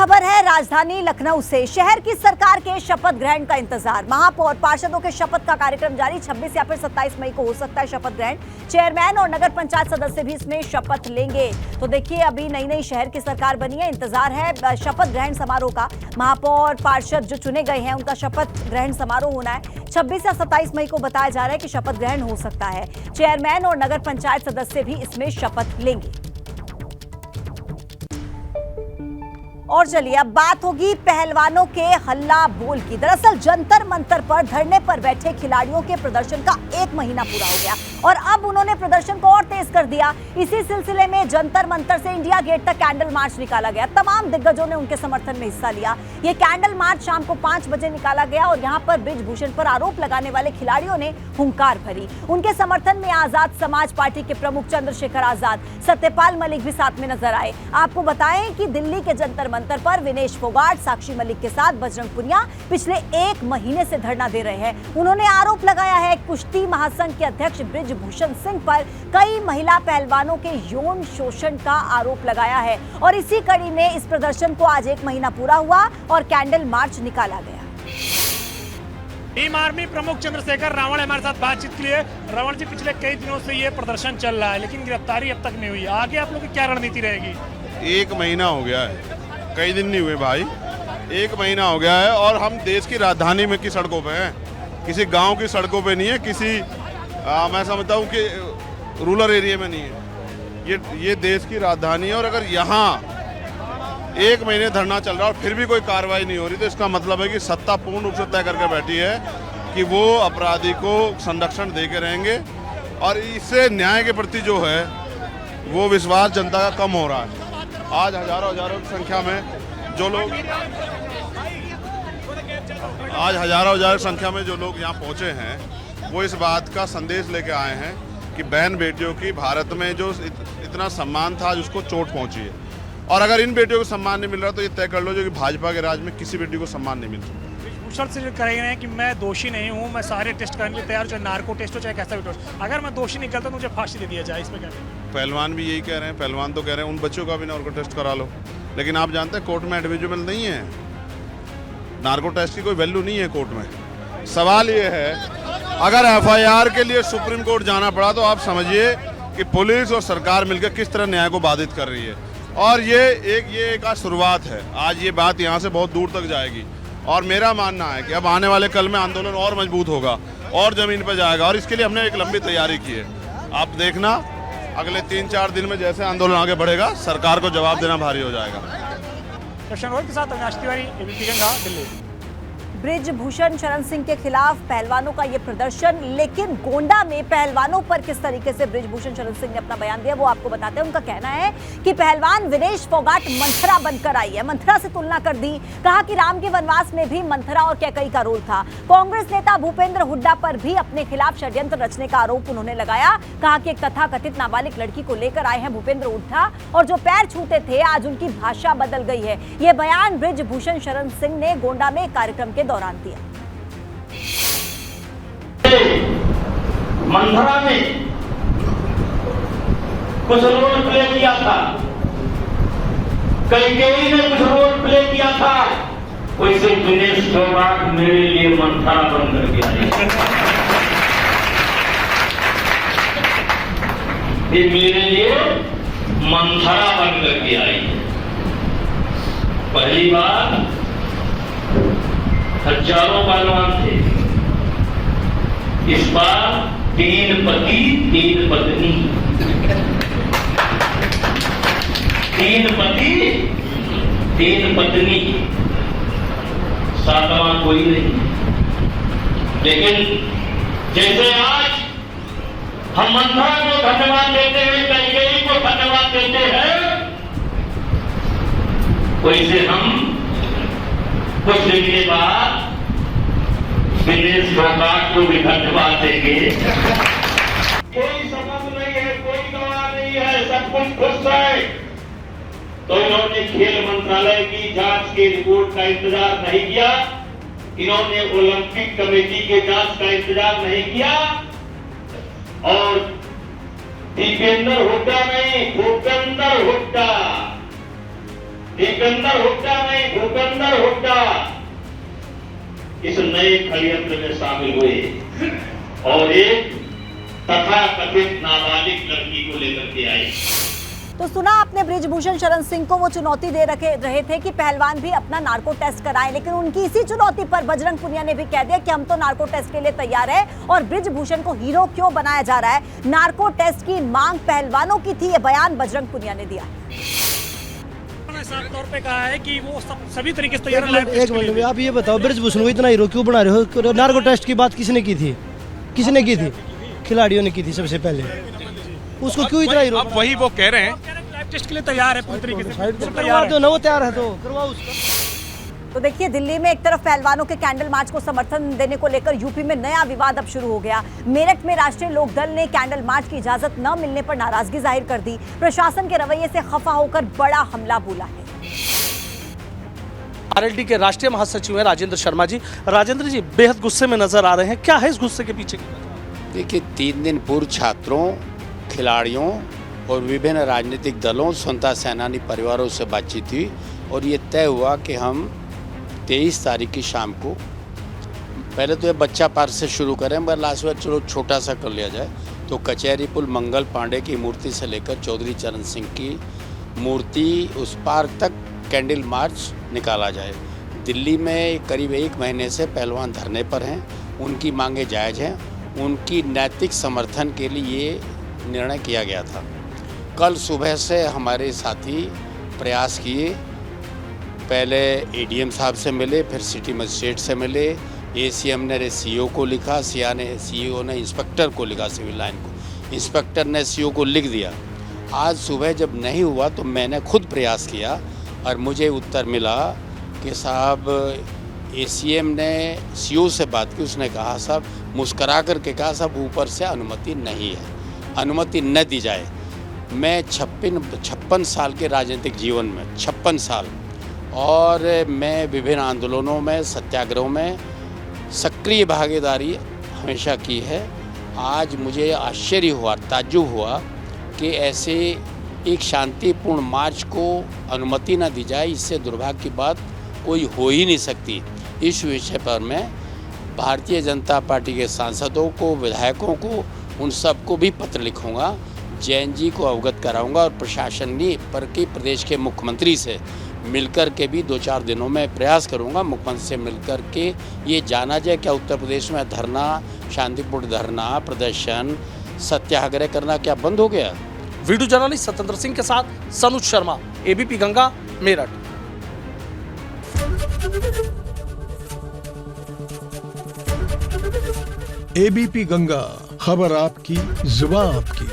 खबर है राजधानी लखनऊ से। शहर की सरकार के शपथ ग्रहण का इंतजार। महापौर पार्षदों के शपथ का कार्यक्रम जारी। 26 या फिर 27 मई को हो सकता है शपथ ग्रहण। चेयरमैन और नगर पंचायत सदस्य भी इसमें शपथ लेंगे। तो देखिए, अभी नई नई शहर की सरकार बनी है, इंतजार है शपथ ग्रहण समारोह का। महापौर पार्षद जो चुने गए हैं उनका शपथ ग्रहण समारोह होना है। 26 या 27 मई को बताया जा रहा है कि शपथ ग्रहण हो सकता है। चेयरमैन और नगर पंचायत सदस्य भी इसमें शपथ लेंगे। और चलिए अब बात होगी पहलवानों के हल्ला बोल की। दरअसल जंतर मंतर पर धरने पर बैठे खिलाड़ियों के प्रदर्शन का 1 महीना पूरा हो गया और अब उन्होंने प्रदर्शन को और तेज कर दिया। इसी सिलसिले में जंतर मंतर से इंडिया गेट तक कैंडल मार्च निकाला गया। तमाम दिग्गजों ने उनके समर्थन में हिस्सा लिया। ये कैंडल मार्च शाम को 5 बजे निकाला गया और यहाँ पर बृजभूषण पर आरोप लगाने वाले खिलाड़ियों ने हुंकार भरी। उनके समर्थन में आजाद समाज पार्टी के प्रमुख चंद्रशेखर आजाद, सत्यपाल मलिक भी साथ में नजर आए। आपको बताएं कि दिल्ली के जंतर मंतर पर विनेश फोगाट, साक्षी मलिक के साथ बजरंग पुनिया पिछले 1 महीने से धरना दे रहे हैं। उन्होंने आरोप लगाया है कुश्ती महासंघ के अध्यक्ष बृजभूषण सिंह पर कई महिला पहलवानों के यौन शोषण का आरोप लगाया है और इसी कड़ी में इस प्रदर्शन को आज 1 महीना पूरा हुआ और कैंडल मार्च निकाला गया। टीम आर्मी प्रमुख चंद्रशेखर रावण हमारे साथ बातचीत के लिए। रावण जी, पिछले कई दिनों से ये प्रदर्शन चल रहा है लेकिन गिरफ्तारी अब तक नहीं हुई। आगे आप लोगों की क्या रणनीति रहेगी? 1 महीना हो गया है, कई दिन नहीं हुए भाई, 1 महीना हो गया है और हम देश की राजधानी में की सड़कों पे हैं, किसी गांव की सड़कों पे नहीं है, किसी मैं समझता हूँ कि रूरल एरिया में नहीं है। ये देश की राजधानी है और अगर यहाँ 1 महीने धरना चल रहा है और फिर भी कोई कार्रवाई नहीं हो रही तो इसका मतलब है कि सत्ता पूर्ण रूप से तय करके बैठी है कि वो अपराधी को संरक्षण दे के रहेंगे और इससे न्याय के प्रति जो है वो विश्वास जनता का कम हो रहा है। आज हजारों की संख्या में जो लोग जो लोग यहाँ पहुँचे हैं वो इस बात का संदेश लेके आए हैं कि बहन बेटियों की भारत में जो इतना सम्मान था उसको चोट पहुँची है और अगर इन बेटियों को सम्मान नहीं मिल रहा तो ये तय कर लो जो कि भाजपा के राज में किसी बेटी को सम्मान नहीं मिल सकता। भूषण से जो कह रहे हैं कि मैं दोषी नहीं हूँ, मैं सारे टेस्ट करने के लिए तैयार, चाहे नार्को टेस्ट हो चाहे कैसा भी टेस्ट, अगर मैं दोषी निकलता तो मुझे फांसी दे दिया जाए। इसमें क्या पहलवान भी यही कह रहे हैं, पहलवान तो कह रहे हैं उन बच्चों का भी नार्को टेस्ट करा लो, लेकिन आप जानते हैं कोर्ट में एडमिसिबल नहीं है, नार्को टेस्ट की कोई वैल्यू नहीं है कोर्ट में। सवाल ये है अगर FIR के लिए सुप्रीम कोर्ट जाना पड़ा तो आप समझिए कि पुलिस और सरकार मिलकर किस तरह न्याय को बाधित कर रही है और ये एक शुरुआत है। आज ये बात यहाँ से बहुत दूर तक जाएगी और मेरा मानना है कि अब आने वाले कल में आंदोलन और मजबूत होगा और जमीन पर जाएगा और इसके लिए हमने एक लंबी तैयारी की है। आप देखना अगले 3-4 दिन में जैसे आंदोलन आगे बढ़ेगा सरकार को जवाब देना भारी हो जाएगा। कृष्ण के साथ अविनाश तिवारी, ABP गंगा, दिल्ली। बृजभूषण शरण सिंह के खिलाफ पहलवानों का ये प्रदर्शन, लेकिन गोंडा में पहलवानों पर किस तरीके से बृजभूषण शरण सिंह ने अपना बयान दिया वो आपको बताते हैं। उनका कहना है कि पहलवान विनेश फोगाट मंथरा बनकर आई है, मंथरा से तुलना कर दी। कहा कि राम के वनवास में भी मंथरा और कैकई का रोल था। कांग्रेस नेता भूपेंद्र हुड्डा पर भी अपने खिलाफ षड्यंत्र रचने का आरोप उन्होंने लगाया। कहा कि एक तथाकथित नाबालिग लड़की को लेकर आए हैं भूपेंद्र हुड्डा और जो पैर छूते थे आज उनकी भाषा बदल गई है। ये बयान बृजभूषण शरण सिंह ने गोंडा में कार्यक्रम के दौरान दिया। मंथरा में कुछ रोल प्ले किया था, कैकेयी ने कुछ रोल प्ले किया था, वैसे विनेश फोगाट मेरे लिए मंथरा बन करके आए। ये मेरे लिए मंथरा बन करके आई। पहली बार हजारों पहलवान थे, इस बार 3 पति 3 पत्नी, 3 पति 3 पत्नी, 7वां कोई नहीं। लेकिन जैसे आज हम मंथरा को धन्यवाद देते हैं, कैकेयी को धन्यवाद देते हैं, वैसे हम कुछ दिन के बाद विनेश फोगाट को भी धन्यवाद देंगे। कोई सबक नहीं है, कोई गवाह नहीं है, सब कुछ खुश है। तो इन्होंने खेल मंत्रालय की जांच के रिपोर्ट का इंतजार नहीं किया, इन्होंने ओलंपिक कमेटी के जांच का इंतजार नहीं किया और दीपेंद्र हुड्डा नहीं, भूपेंद्र हुड्डा सिकंदर हुड्डा नहीं, भूपेंद्र हुड्डा इस नए षड्यंत्र में शामिल हुए और एक तथाकथित नाबालिग लड़की को लेकर के आए। तो सुना आपने बृजभूषण शरण सिंह को, वो चुनौती दे रहे थे कि पहलवान भी अपना नार्को टेस्ट कराएं, लेकिन उनकी इसी चुनौती पर बजरंग पुनिया ने भी कह दिया कि हम तो नार्को टेस्ट के लिए तैयार है। और बृजभूषण को हीरो क्यों बनाया जा रहा है, नार्को टेस्ट की मांग पहलवानों की थी, ये बयान बजरंग पुनिया ने दिया। साफ तौर पे कहा है कि वो सभी तरीके से तैयार है। एक मिनट में आप ये बताओ, बृजभूषण को इतना हीरो क्यों बना रहे हो? नार्को टेस्ट की बात किसने की थी? किसने की थी? खिलाड़ियों ने की थी सबसे पहले। उसको क्यों इतना हीरो? अब वही वो कह रहे हैं लाइव टेस्ट के लिए तैयार है पूरी तरीके से। करवा दो ना, वो तैयार है तो करवाओ उसका। तो देखिए, दिल्ली में एक तरफ पहलवानों के कैंडल मार्च को समर्थन देने को लेकर यूपी में नया विवाद अब शुरू हो गया। मेरठ में राष्ट्रीय लोकदल ने कैंडल मार्च की इजाजत न मिलने पर नाराजगी जाहिर कर दी। प्रशासन के रवैये से खफा होकर बड़ा हमला बोला है। आरएलडी के राष्ट्रीय महासचिव हैं राजेंद्र शर्मा जी। राजेंद्र जी बेहद गुस्से में नजर आ रहे हैं, क्या है इस गुस्से के पीछे की वजह? देखिए, 3 दिन पूर्व छात्रों, खिलाड़ियों और विभिन्न राजनीतिक दलों, स्वतंत्रता सेनानी परिवारों से बातचीत हुई और ये तय हुआ कि हम 23 तारीख की शाम को, पहले तो ये बच्चा पार्क से शुरू करें, मगर लास्ट में चलो छोटा सा कर लिया जाए, तो कचहरी पुल मंगल पांडे की मूर्ति से लेकर चौधरी चरण सिंह की मूर्ति उस पार्क तक कैंडल मार्च निकाला जाए। दिल्ली में करीब 1 महीने से पहलवान धरने पर हैं, उनकी मांगे जायज़ हैं, उनकी नैतिक समर्थन के लिए ये निर्णय किया गया था। कल सुबह से हमारे साथी प्रयास किए, पहले एडीएम साहब से मिले, फिर सिटी मजिस्ट्रेट से मिले, एसीएम ने सीईओ को लिखा, सीईओ ने इंस्पेक्टर को लिखा, सिविल लाइन को, इंस्पेक्टर ने सीईओ को लिख दिया। आज सुबह जब नहीं हुआ तो मैंने खुद प्रयास किया और मुझे उत्तर मिला कि साहब एसीएम ने सीईओ से बात की, उसने कहा साहब, मुस्करा करके कहा साहब ऊपर से अनुमति नहीं है, अनुमति न दी जाए। मैं 56 साल के राजनीतिक जीवन में 56 साल और मैं विभिन्न आंदोलनों में, सत्याग्रहों में सक्रिय भागीदारी हमेशा की है। आज मुझे आश्चर्य हुआ, ताज्जुब हुआ कि ऐसे एक शांतिपूर्ण मार्च को अनुमति न दी जाए, इससे दुर्भाग्य की बात कोई हो ही नहीं सकती। इस विषय पर मैं भारतीय जनता पार्टी के सांसदों को, विधायकों को, उन सबको भी पत्र लिखूंगा, जैन जी को अवगत कराऊंगा और प्रशासन पर के प्रदेश के मुख्यमंत्री से मिलकर के भी 2-4 दिनों में प्रयास करूंगा, मुख्यमंत्री से मिलकर के ये जाना जाए क्या उत्तर प्रदेश में धरना, शांतिपूर्ण धरना, प्रदर्शन, सत्याग्रह करना क्या बंद हो गया? वीडियो जर्नलिस्ट सत्येंद्र सिंह के साथ सनुज शर्मा, एबीपी गंगा, मेरठ। एबीपी गंगा, खबर आपकी, जुबान आपकी।